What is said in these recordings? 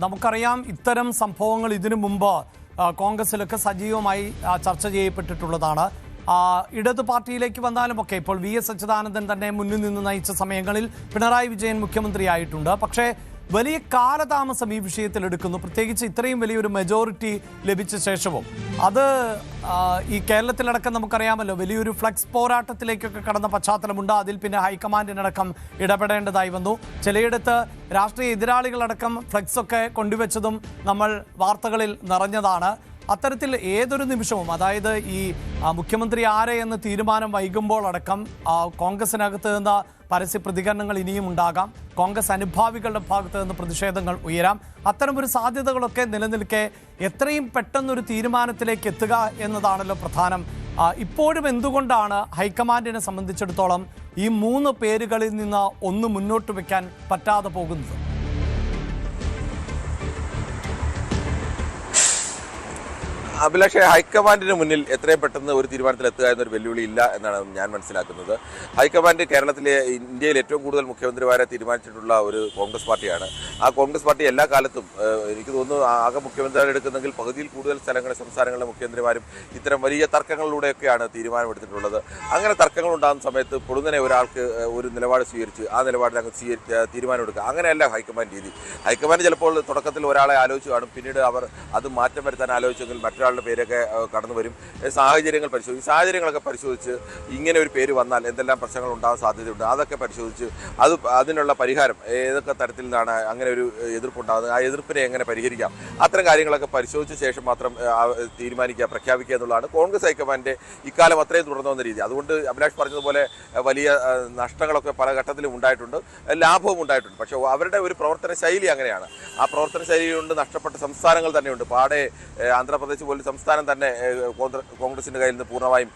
നമുക്കറിയാം ഇത്തരം സംഭവങ്ങൾ ഇതിനു മുമ്പ് കോൺഗ്രസിലൊക്കെ സജീവമായി ചർച്ച ചെയ്യപ്പെട്ടിട്ടുള്ളതാണ്. ഇടതു പാർട്ടിയിലേക്ക് വന്നാലുമൊക്കെ ഇപ്പോൾ VS അച്യുതാനന്ദൻ തന്നെ മുന്നിൽ നിന്ന് നയിച്ച സമയങ്ങളിൽ പിണറായി വിജയൻ മുഖ്യമന്ത്രിയായിട്ടുണ്ട്. പക്ഷേ വലിയ കാലതാമസം ഈ വിഷയത്തിൽ എടുക്കുന്നു, പ്രത്യേകിച്ച് ഇത്രയും വലിയൊരു മെജോറിറ്റി ലഭിച്ച ശേഷവും. അത് ഈ കേരളത്തിലടക്കം നമുക്കറിയാമല്ലോ വലിയൊരു ഫ്ലക്സ് പോരാട്ടത്തിലേക്കൊക്കെ കടന്ന പശ്ചാത്തലമുണ്ട്. അതിൽ പിന്നെ ഹൈക്കമാൻഡിനടക്കം ഇടപെടേണ്ടതായി വന്നു. ചിലയിടത്ത് രാഷ്ട്രീയ എതിരാളികളടക്കം ഫ്ലക്സൊക്കെ കൊണ്ടുവച്ചതും നമ്മൾ വാർത്തകളിൽ നിറഞ്ഞതാണ്. അത്തരത്തിൽ ഏതൊരു നിമിഷവും, അതായത് ഈ മുഖ്യമന്ത്രി ആരെ എന്ന് തീരുമാനം വൈകുമ്പോൾ അടക്കം കോൺഗ്രസിനകത്ത് നിന്ന് പരസ്യ പ്രതികരണങ്ങൾ ഇനിയും ഉണ്ടാകാം. കോൺഗ്രസ് അനുഭാവികളുടെ ഭാഗത്ത് നിന്ന് പ്രതിഷേധങ്ങൾ ഉയരാം. അത്തരമൊരു സാധ്യതകളൊക്കെ നിലനിൽക്കെ എത്രയും പെട്ടെന്നൊരു തീരുമാനത്തിലേക്ക് എത്തുക എന്നതാണല്ലോ പ്രധാനം. ഇപ്പോഴും എന്തുകൊണ്ടാണ് ഹൈക്കമാൻഡിനെ സംബന്ധിച്ചിടത്തോളം ഈ 3 പേരുകളിൽ നിന്ന് ഒന്ന് മുന്നോട്ട് വയ്ക്കാൻ പറ്റാതെ പോകുന്നത്? അഭിലാഷ്, ഹൈക്കമാൻഡിന് മുന്നിൽ എത്രയും പെട്ടെന്ന് ഒരു തീരുമാനത്തിലെത്തുക എന്നൊരു വെല്ലുവിളി ഇല്ല എന്നാണ് ഞാൻ മനസ്സിലാക്കുന്നത്. ഹൈക്കമാൻഡ് കേരളത്തിലെ ഇന്ത്യയിൽ ഏറ്റവും കൂടുതൽ മുഖ്യമന്ത്രിമാരെ തീരുമാനിച്ചിട്ടുള്ള ഒരു കോൺഗ്രസ് പാർട്ടിയാണ്. ആ കോൺഗ്രസ് പാർട്ടി എല്ലാ കാലത്തും എനിക്ക് തോന്നുന്നു ആകെ മുഖ്യമന്ത്രിമാരെ എടുക്കുന്നെങ്കിൽ പകുതിയിൽ കൂടുതൽ സംസ്ഥാനങ്ങളിലെ മുഖ്യമന്ത്രിമാരും ഇത്തരം വലിയ തർക്കങ്ങളിലൂടെയൊക്കെയാണ് തീരുമാനമെടുത്തിട്ടുള്ളത്. അങ്ങനെ തർക്കങ്ങൾ ഉണ്ടാകുന്ന സമയത്ത് പൊടുന്നനെ ഒരാൾക്ക് ഒരു നിലപാട് സ്വീകരിച്ച് ആ നിലപാടിൽ അങ്ങ് തീരുമാനമെടുക്കുക, അങ്ങനെയല്ല ഹൈക്കമാൻഡ് രീതി. ഹൈക്കമാൻഡ് ചിലപ്പോൾ തുടക്കത്തിൽ ഒരാളെ ആലോചിച്ച് കാണും, പിന്നീട് അവർ അത് മാറ്റം വരുത്താൻ ആലോചിച്ചെങ്കിൽ മറ്റൊരാളുടെ പേരൊക്കെ കടന്നു വരും. സാഹചര്യങ്ങൾ പരിശോധിക്കും. സാഹചര്യങ്ങളൊക്കെ പരിശോധിച്ച് ഇങ്ങനെ ഒരു പേര് വന്നാൽ എന്തെല്ലാം പ്രശ്നങ്ങൾ ഉണ്ടാകാൻ സാധ്യതയുണ്ട് അതൊക്കെ പരിശോധിച്ച് അതിനുള്ള പരിഹാരം ഏതൊക്കെ തരത്തിൽ നിന്നാണ് അങ്ങനെ ഒരു എതിർപ്പുണ്ടാകുന്നത്, ആ എതിർപ്പിനെ എങ്ങനെ പരിഹരിക്കാം, അത്തരം കാര്യങ്ങളൊക്കെ പരിശോധിച്ച ശേഷം മാത്രം തീരുമാനിക്കുക, പ്രഖ്യാപിക്കുക എന്നുള്ളതാണ് കോൺഗ്രസ് ഹൈക്കമാൻഡിന്റെ ഇക്കാലം അത്രയും തുടർന്നു വന്ന രീതി. അതുകൊണ്ട് അഭിലാഷ് പറഞ്ഞതുപോലെ വലിയ നഷ്ടങ്ങളൊക്കെ പല ഘട്ടത്തിലും ഉണ്ടായിട്ടുണ്ട്, ലാഭവും ഉണ്ടായിട്ടുണ്ട്. പക്ഷേ അവരുടെ ഒരു പ്രവർത്തന ശൈലി അങ്ങനെയാണ്. ആ പ്രവർത്തന ശൈലി കൊണ്ട് നഷ്ടപ്പെട്ട സംസ്ഥാനങ്ങൾ തന്നെയുണ്ട്. പാടെ ആന്ധ്രാപ്രദേശ് പോലും സംസ്ഥാനം തന്നെ കോൺഗ്രസിന്റെ കയ്യിൽ നിന്ന് പൂർണ്ണമായും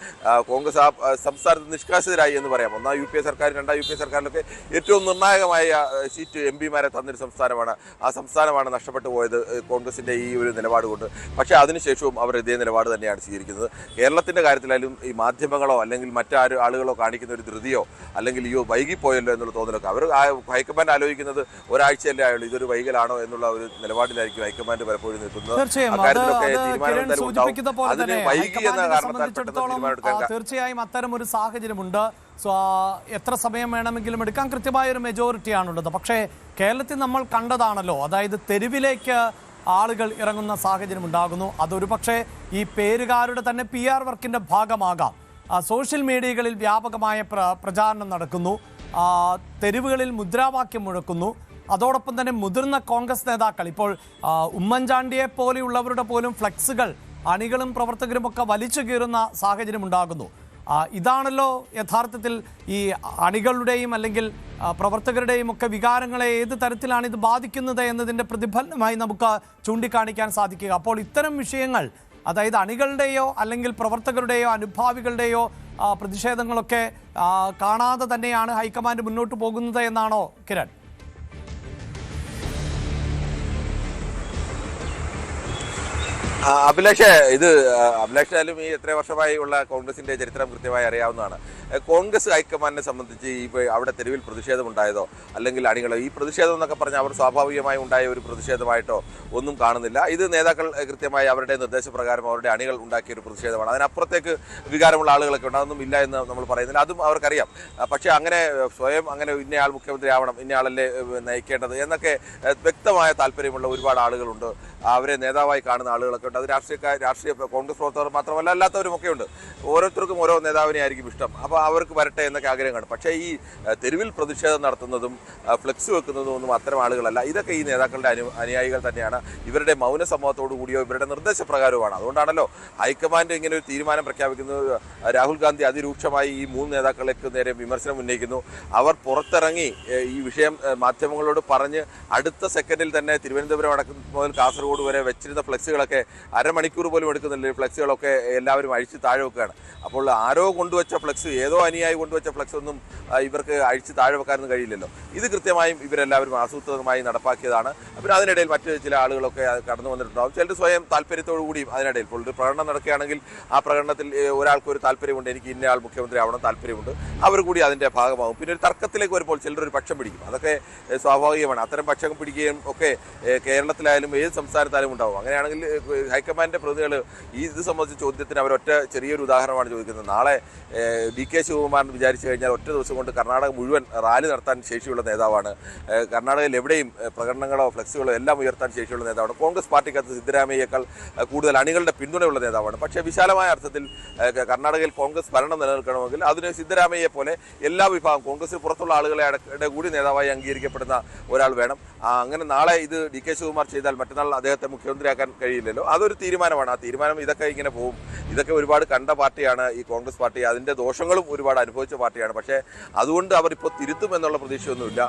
കോൺഗ്രസ് ആ സംസ്ഥാനത്ത് നിഷ്കാസിതരായി എന്ന് പറയാം. ഒന്നാം UPA സർക്കാർ, രണ്ടാം UPA സർക്കാരിലൊക്കെ ഏറ്റവും നിർണായകമായ സീറ്റ് MP മാരെ തന്നൊരു സംസ്ഥാനമാണ്. ആ സംസ്ഥാനമാണ് നഷ്ടപ്പെട്ടു പോയത് കോൺഗ്രസിന്റെ ഈ ഒരു നിലപാട് കൊണ്ട്. പക്ഷേ അതിനുശേഷവും അവർ ഇതേ നിലപാട് തന്നെയാണ് സ്വീകരിക്കുന്നത്. കേരളത്തിന്റെ കാര്യത്തിലായാലും ഈ മാധ്യമങ്ങളോ അല്ലെങ്കിൽ ആളുകളോ കാണിക്കുന്ന ഒരു ധൃതിയോ അല്ലെങ്കിൽ വൈകിപ്പോയല്ലോ എന്നുള്ള തോന്നലൊക്കെ അവർ ഹൈക്കമാൻഡ് ആലോചിക്കുന്നത് ഒരാഴ്ചയല്ലേ ആയുള്ളൂ, ഇതൊരു വൈകലാണോ എന്നുള്ള ഒരു നിലപാടിലായിരിക്കും ഹൈക്കമാൻഡ് പലപ്പോഴും നിൽക്കുന്നത്. തീർച്ചയായും അത്തരം ഒരു സാഹചര്യമുണ്ട്. എത്ര സമയം വേണമെങ്കിലും എടുക്കാൻ കൃത്യമായ ഒരു മെജോറിറ്റിയാണുള്ളത്. പക്ഷേ കേരളത്തിൽ നമ്മൾ കണ്ടതാണല്ലോ, അതായത് തെരുവിലേക്ക് ആളുകൾ ഇറങ്ങുന്ന സാഹചര്യം ഉണ്ടാകുന്നു. അതൊരു പക്ഷേ ഈ പേരുകാരുടെ തന്നെ PR വർക്കിന്റെ ഭാഗമാകാം. സോഷ്യൽ മീഡിയകളിൽ വ്യാപകമായ പ്രചാരണം നടക്കുന്നു, തെരുവുകളിൽ മുദ്രാവാക്യം മുഴക്കുന്നു. അതോടൊപ്പം തന്നെ മുതിർന്ന കോൺഗ്രസ് നേതാക്കൾ, ഇപ്പോൾ ഉമ്മൻചാണ്ടിയെ പോലെയുള്ളവരുടെ പോലും ഫ്ലെക്സുകൾ അണികളും പ്രവർത്തകരും ഒക്കെ വലിച്ചു കീറുന്ന സാഹചര്യം ഉണ്ടാകുന്നു. ഇതാണല്ലോ യഥാർത്ഥത്തിൽ ഈ അണികളുടെയും അല്ലെങ്കിൽ പ്രവർത്തകരുടെയും ഒക്കെ വികാരങ്ങളെ ഏത് തരത്തിലാണ് ഇത് ബാധിക്കുന്നത് എന്നതിൻ്റെ പ്രതിഫലനമായി നമുക്ക് ചൂണ്ടിക്കാണിക്കാൻ സാധിക്കുക. അപ്പോൾ ഇത്തരം വിഷയങ്ങൾ, അതായത് അണികളുടെയോ അല്ലെങ്കിൽ പ്രവർത്തകരുടെയോ അനുഭാവികളുടെയോ പ്രതിഷേധങ്ങളൊക്കെ കാണാതെ തന്നെയാണ് ഹൈക്കമാൻഡ് മുന്നോട്ട് പോകുന്നത് എന്നാണോ കിരൺ? അഭിലാഷായാലും ഈ എത്ര വർഷമായി ഉള്ള കോൺഗ്രസിന്റെ ചരിത്രം കൃത്യമായി അറിയാവുന്നതാണ്. കോൺഗ്രസ് ഹൈക്കമാൻഡിനെ സംബന്ധിച്ച് അവിടെ തെരുവിൽ പ്രതിഷേധമുണ്ടായതോ അല്ലെങ്കിൽ അണികളോ, ഈ പ്രതിഷേധം എന്നൊക്കെ പറഞ്ഞാൽ അവർ സ്വാഭാവികമായി ഉണ്ടായ ഒരു പ്രതിഷേധമായിട്ടോ ഒന്നും കാണുന്നില്ല. ഇത് നേതാക്കൾ കൃത്യമായി അവരുടെ നിർദ്ദേശപ്രകാരം അവരുടെ അണികൾ ഉണ്ടാക്കിയ ഒരു പ്രതിഷേധമാണ്. അതിനപ്പുറത്തേക്ക് വികാരമുള്ള ആളുകളൊക്കെ ഉണ്ട്, അതൊന്നും ഇല്ല എന്ന് നമ്മൾ പറയുന്നില്ല, അതും അവർക്കറിയാം. പക്ഷേ അങ്ങനെ സ്വയം അങ്ങനെ ഇന്നയാൾ മുഖ്യമന്ത്രി ആവണം, ഇന്നയാളല്ലേ നയിക്കേണ്ടത് എന്നൊക്കെ വ്യക്തമായ താല്പര്യമുള്ള ഒരുപാട് ആളുകളുണ്ട്. അവരെ നേതാവായി കാണുന്ന ആളുകളൊക്കെ ഉണ്ട്. അത് രാഷ്ട്രീയ കോൺഗ്രസ് പ്രവർത്തകർ മാത്രമല്ല, അല്ലാത്തവരുമൊക്കെ ഉണ്ട്. ഓരോരുത്തർക്കും ഓരോ നേതാവിനെ ആയിരിക്കും ഇഷ്ടം. അപ്പോൾ അവർക്ക് വരട്ടെ എന്നൊക്കെ ആഗ്രഹം കാണും. പക്ഷേ ഈ തെരുവിൽ പ്രതിഷേധം നടത്തുന്നതും ഫ്ലെക്സ് വെക്കുന്നതും ഒന്നും അത്തരം ആളുകളല്ല. ഇതൊക്കെ ഈ നേതാക്കളുടെ അനുയായികൾ തന്നെയാണ്. ഇവരുടെ മൗന സമ്മതത്തോടു കൂടിയോ ഇവരുടെ നിർദ്ദേശപ്രകാരവുമാണ്. അതുകൊണ്ടാണല്ലോ ഹൈക്കമാൻഡ് ഇങ്ങനെ ഒരു തീരുമാനം പ്രഖ്യാപിക്കുന്നത്. രാഹുൽ ഗാന്ധി അതിരൂക്ഷമായി ഈ 3 നേതാക്കൾക്ക് നേരെ വിമർശനം ഉന്നയിക്കുന്നു. അവർ പുറത്തിറങ്ങി ഈ വിഷയം മാധ്യമങ്ങളോട് പറഞ്ഞ് അടുത്ത സെക്കൻഡിൽ തന്നെ തിരുവനന്തപുരം അടക്കം മുതൽ കാസർഗോഡ് വരെ വെച്ചിരുന്ന ഫ്ലെക്സുകളൊക്കെ അരമണിക്കൂർ പോലും എടുക്കുന്നില്ല. ഫ്ലെക്സുകളൊക്കെ എല്ലാവരും അഴിച്ച് താഴെ വെക്കുകയാണ്. അപ്പോൾ ആരോ കൊണ്ടുവച്ച ഫ്ലെക്സ്, ഏതോ ഏതോ അനിയായി കൊണ്ടുവച്ച ഫ്ലക്സ് ഒന്നും ഇവർക്ക് അഴിച്ച് താഴെ വെക്കാനൊന്നും കഴിയില്ലല്ലോ. ഇത് കൃത്യമായും ഇവരെല്ലാവരും ആസൂത്രിതമായി നടപ്പാക്കിയതാണ്. പിന്നെ അതിനിടയിൽ മറ്റ് ചില ആളുകളൊക്കെ കടന്നു വന്നിട്ടുണ്ടാവും. ചിലർ സ്വയം താല്പര്യത്തോടു കൂടിയും അതിനിടയിൽ ഇപ്പോൾ ഒരു പ്രകടനം നടക്കുകയാണെങ്കിൽ ആ പ്രകടനത്തിൽ ഒരാൾക്ക് ഒരു താല്പര്യമുണ്ട്, എനിക്ക് ഇന്ന ആൾ മുഖ്യമന്ത്രി ആവണം താല്പര്യമുണ്ട്, അവർ കൂടി അതിൻ്റെ ഭാഗമാകും. പിന്നെ ഒരു തർക്കത്തിലേക്ക് വരുമ്പോൾ ചിലർ ഒരു പക്ഷം പിടിക്കും. അതൊക്കെ സ്വാഭാവികമാണ്. അത്തരം പക്ഷം പിടിക്കുകയും ഒക്കെ കേരളത്തിലായാലും ഏത് സംസ്ഥാനത്തായാലും ഉണ്ടാവും. അങ്ങനെയാണെങ്കിൽ ഹൈക്കമാൻഡിൻ്റെ പ്രതികൾ ഇത് സംബന്ധിച്ച ചോദ്യത്തിന് അവരൊറ്റ ചെറിയൊരു ഉദാഹരണമാണ് ചോദിക്കുന്നത്. നാളെ DK ശിവകുമാർ വിചാരിച്ചു കഴിഞ്ഞാൽ ഒറ്റ ദിവസം കൊണ്ട് കർണാടക മുഴുവൻ റാലി നടത്താൻ ശേഷിയുള്ള നേതാവാണ്. കർണാടകയിൽ എവിടെയും പ്രകടനങ്ങളോ ഫ്ലെക്സുകളോ എല്ലാം ഉയർത്താൻ ശേഷിയുള്ള നേതാവാണ്. കോൺഗ്രസ് പാർട്ടിക്കകത്ത് സിദ്ധരാമയ്യേക്കാൾ കൂടുതൽ അണികളുടെ പിന്തുണയുള്ള നേതാവാണ്. പക്ഷേ വിശാലമായ അർത്ഥത്തിൽ കർണാടകയിൽ കോൺഗ്രസ് ഭരണം നിലനിൽക്കണമെങ്കിൽ അതിന് സിദ്ധരാമയ്യെ പോലെ എല്ലാ വിഭാഗം കോൺഗ്രസിന് പുറത്തുള്ള ആളുകളെ കൂടി നേതാവായി അംഗീകരിക്കപ്പെടുന്ന ഒരാൾ വേണം. അങ്ങനെ നാളെ ഇത് DK ശിവകുമാർ ചെയ്താൽ മറ്റന്നാൾ അദ്ദേഹത്തെ മുഖ്യമന്ത്രിയാക്കാൻ കഴിയില്ലല്ലോ. അതൊരു തീരുമാനമാണ്. ആ തീരുമാനം ഇതൊക്കെ ഇങ്ങനെ പോകും. ഇതൊക്കെ ഒരുപാട് കണ്ട പാർട്ടിയാണ് ഈ കോൺഗ്രസ് പാർട്ടി. അതിൻ്റെ ദോഷങ്ങളും ഒരുപാട് അനുഭവിച്ച പാർട്ടിയാണ്. പക്ഷേ അതുകൊണ്ട് അവർ ഇപ്പോൾ തിരുത്തും എന്നുള്ള പ്രതീക്ഷയൊന്നുമില്ല.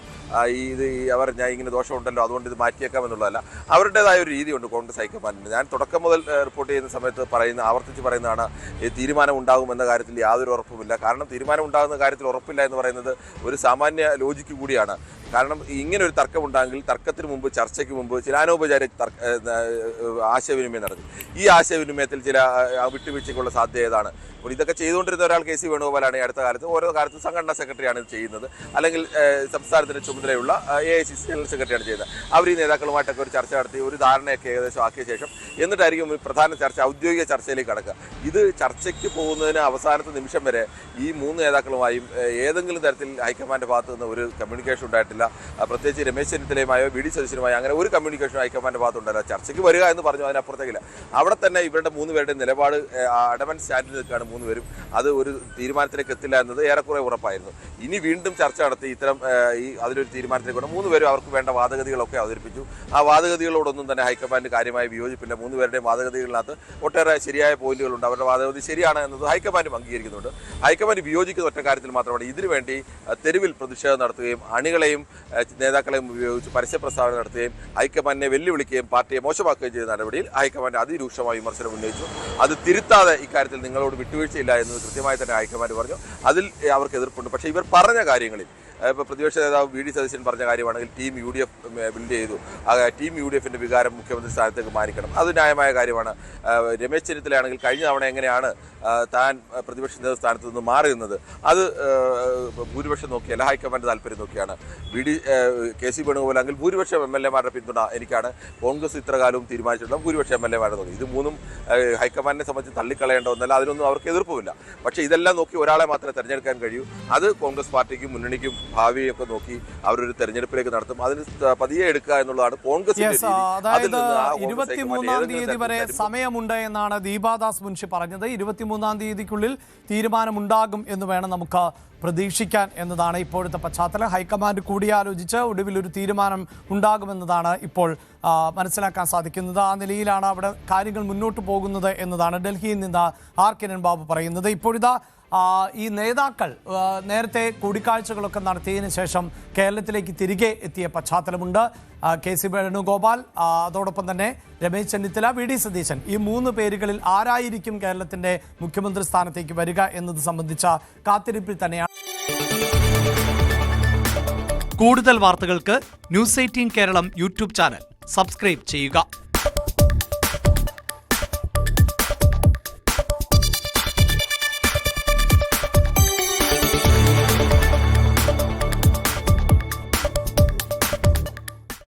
ഞാൻ ഇങ്ങനെ ദോഷമുണ്ടല്ലോ അതുകൊണ്ട് ഇത് മാറ്റിയേക്കാം എന്നുള്ളതല്ല. അവരുടേതായ ഒരു രീതിയുണ്ട് കോൺഗ്രസ് ഹൈക്കമാൻഡിന്. ഞാൻ തുടക്കം മുതൽ റിപ്പോർട്ട് ചെയ്യുന്ന സമയത്ത് ആവർത്തിച്ച് പറയുന്നതാണ്, ഈ തീരുമാനം ഉണ്ടാകുമെന്ന കാര്യത്തിൽ യാതൊരു ഉറപ്പുമില്ല. കാരണം തീരുമാനം ഉണ്ടാകുന്ന കാര്യത്തിൽ ഉറപ്പില്ല എന്ന് പറയുന്നത് ഒരു സാമാന്യ ലോജിക്ക് കൂടിയാണ്. കാരണം ഇങ്ങനെ ഒരു തർക്കമുണ്ടായെങ്കിൽ തർക്കത്തിന് മുമ്പ്, ചർച്ചയ്ക്ക് മുമ്പ് ചില അനൗപചാരിക ആശയവിനിമയം നടക്കും. ഈ ആശയവിനിമയത്തിൽ ചില വിട്ടുവീഴ്ചയ്ക്കുള്ള സാധ്യത ഏതാണ്? അപ്പോൾ ഇതൊക്കെ ചെയ്തുകൊണ്ടിരുന്ന ഒരാൾ KC വേണുഗോപാലാണ്. ഈ അടുത്ത കാലത്ത് ഓരോ കാലത്തും സംഘടനാ സെക്രട്ടറിയാണ് ഇത് ചെയ്യുന്നത്, അല്ലെങ്കിൽ സംസ്ഥാനത്തിൻ്റെ ചുമതലയുള്ള AICC ജനറൽ സെക്രട്ടറിയാണ് ചെയ്യുന്നത്. അവർ ഈ നേതാക്കളുമായിട്ടൊക്കെ ഒരു ചർച്ച നടത്തി ഒരു ധാരണയൊക്കെ ഏകദേശം ആക്കിയ ശേഷം എന്നിട്ടായിരിക്കും പ്രധാന ചർച്ച, ഔദ്യോഗിക ചർച്ചയിലേക്ക് കടക്കുക. ഇത് ചർച്ചയ്ക്ക് പോകുന്നതിന് അവസാനത്തെ നിമിഷം വരെ ഈ മൂന്ന് നേതാക്കളുമായും ഏതെങ്കിലും തരത്തിൽ ഹൈക്കമാൻഡ് ഭാഗത്ത് നിന്ന് ഒരു കമ്മ്യൂണിക്കേഷൻ ഉണ്ടായിട്ടില്ല. പ്രത്യേകിച്ച് രമേശ് ചെന്നിത്തലയുമായോ VD സതീശനുമായോ അങ്ങനെ ഒരു കമ്മ്യൂണിക്കേഷൻ ഹൈക്കമാൻഡ് ഭാഗത്തുണ്ടായില്ല. ചർച്ചയ്ക്ക് വരിക എന്ന് പറഞ്ഞു, അതിനപ്പുറത്തേക്കില്ല. അവിടെ തന്നെ ഇവരുടെ മൂന്ന് പേരുടെ നിലപാട് അഡമൻ സ്റ്റാൻഡിൽ നിൽക്കുകയാണ് മൂന്ന് പേരും. അത് ഒരു തീരുമാനത്തിലേക്ക് എത്തില്ല എന്നത് ഏറെക്കുറെ ഉറപ്പായിരുന്നു. ഇനി വീണ്ടും ചർച്ച നടത്തി ഇത്തരം അതിലൊരു തീരുമാനത്തിലേക്ക് കൊണ്ട് മൂന്ന് പേരും അവർക്ക് വേണ്ട വാദഗതികളൊക്കെ അവതരിപ്പിച്ചു. ആ വാദഗതികളോടൊന്നും തന്നെ ഹൈക്കമാൻഡ് കാര്യമായി വിയോജിപ്പില്ല. മൂന്ന് പേരുടെയും വാദഗതികളിനകത്ത് ഒട്ടേറെ ശരിയായ പോയിന്റുകളുണ്ട്. അവരുടെ വാദഗതി ശരിയാണ് എന്നത് ഹൈക്കമാൻഡും അംഗീകരിക്കുന്നുണ്ട്. ഹൈക്കമാൻഡ് വിയോജിക്കുന്ന ഒറ്റ കാര്യത്തിൽ മാത്രമാണ് ഇതിനുവേണ്ടി തെരുവിൽ പ്രതിഷേധം നടത്തുകയും അണികളെയും നേതാക്കളെയും ഉപയോഗിച്ച് പരസ്യ പ്രസ്താവന നടത്തുകയും ഹൈക്കമാൻഡിനെ വെല്ലുവിളിക്കുകയും പാർട്ടിയെ മോശമാക്കുകയും ചെയ്ത നടപടിയിൽ ഹൈക്കമാൻഡ് അതിരൂക്ഷമായ വിമർശനം ഉന്നയിച്ചു. അത് തിരുത്താതെ ഇക്കാര്യത്തിൽ നിങ്ങളോട് വിട്ടുവീഴ്ചയില്ല എന്നത് കൃത്യമായി തന്നെ ഹൈക്കമാൻഡ് പറഞ്ഞു. അതിൽ അവർക്ക് എതിർപ്പുണ്ട്. പക്ഷേ ഇവർ പറഞ്ഞ കാര്യങ്ങളിൽ ഇപ്പോൾ പ്രതിപക്ഷ നേതാവ് VD സതീശൻ പറഞ്ഞ കാര്യമാണെങ്കിൽ ടീം UDF ബിൽഡ് ചെയ്തു. ടീം UDFിൻ്റെ വികാരം മുഖ്യമന്ത്രി സ്ഥാനത്തേക്ക് മാനിക്കണം, അത് ന്യായമായ കാര്യമാണ്. രമേശ് ചെന്നിത്തലയാണെങ്കിൽ കഴിഞ്ഞ തവണ എങ്ങനെയാണ് താൻ പ്രതിപക്ഷ നേതൃസ്ഥാനത്ത് നിന്ന് മാറി നിന്നത്, അത് ഭൂരിപക്ഷം നോക്കിയല്ല, ഹൈക്കമാൻഡ് താല്പര്യം നോക്കിയാണ്. KC വേണുഗോപാലെങ്കിൽ ഭൂരിപക്ഷം MLA-മാരുടെ പിന്തുണ എനിക്കാണ്, കോൺഗ്രസ് ഇത്രകാലവും തീരുമാനിച്ചിട്ടുള്ള ഭൂരിപക്ഷം MLA-മാരെ നോക്കി. ഇത് മൂന്നും ഹൈക്കമാൻഡിനെ സംബന്ധിച്ച് തള്ളിക്കളയേണ്ട ഒന്നല്ല, അതിനൊന്നും അവർക്ക് എതിർപ്പുമില്ല. പക്ഷേ ഇതെല്ലാം നോക്കി ഒരാളെ മാത്രമേ തിരഞ്ഞെടുക്കാൻ കഴിയൂ. അത് കോൺഗ്രസ് പാർട്ടിക്കും മുന്നണിക്കും ഭാവിയൊക്കെ നോക്കി അവരൊരു തെരഞ്ഞെടുപ്പിലേക്ക് നടത്തും. അതിന് പതിയെ എടുക്കുക എന്നുള്ളതാണ് കോൺഗ്രസിന്റെ രീതി. അതായത് 23-ാം തീയതി വരെ സമയമുണ്ട് എന്നാണ് ദീപാദാസ് മുൻഷി പറഞ്ഞത്. 23-ാം തീയതിക്കുള്ളിൽ തീരുമാനമുണ്ടാകും എന്ന് വേണം നമുക്ക് പ്രതീക്ഷിക്കാൻ എന്നതാണ് ഇപ്പോഴത്തെ പശ്ചാത്തലം. ഹൈക്കമാൻഡ് കൂടിയാലോചിച്ച് ഒടുവിൽ ഒരു തീരുമാനം ഉണ്ടാകുമെന്നതാണ് ഇപ്പോൾ മനസ്സിലാക്കാൻ സാധിക്കുന്നത്. ആ നിലയിലാണ് അവിടെ കാര്യങ്ങൾ മുന്നോട്ട് പോകുന്നത് എന്നതാണ് ഡൽഹിയിൽ നിന്ന് കിരൺ ബാബു പറയുന്നത്. ഇപ്പോഴിതാ ഈ നേതാക്കൾ നേരത്തെ കൂടിക്കാഴ്ചകളൊക്കെ നടത്തിയതിനു ശേഷം കേരളത്തിലേക്ക് തിരികെ എത്തിയ പശ്ചാത്തലമുണ്ട്. KC വേണുഗോപാൽ, അതോടൊപ്പം തന്നെ രമേശ് ചെന്നിത്തല, VD സതീശൻ, ഈ മൂന്ന് പേരുകളിൽ ആരായിരിക്കും കേരളത്തിന്റെ മുഖ്യമന്ത്രി സ്ഥാനത്തേക്ക് വരിക എന്നത് സംബന്ധിച്ച കാത്തിരിപ്പിൽ തന്നെയാണ്. കൂടുതൽ വാർത്തകൾക്ക് News 18 Keralam YouTube channel subscribe ചെയ്യുക.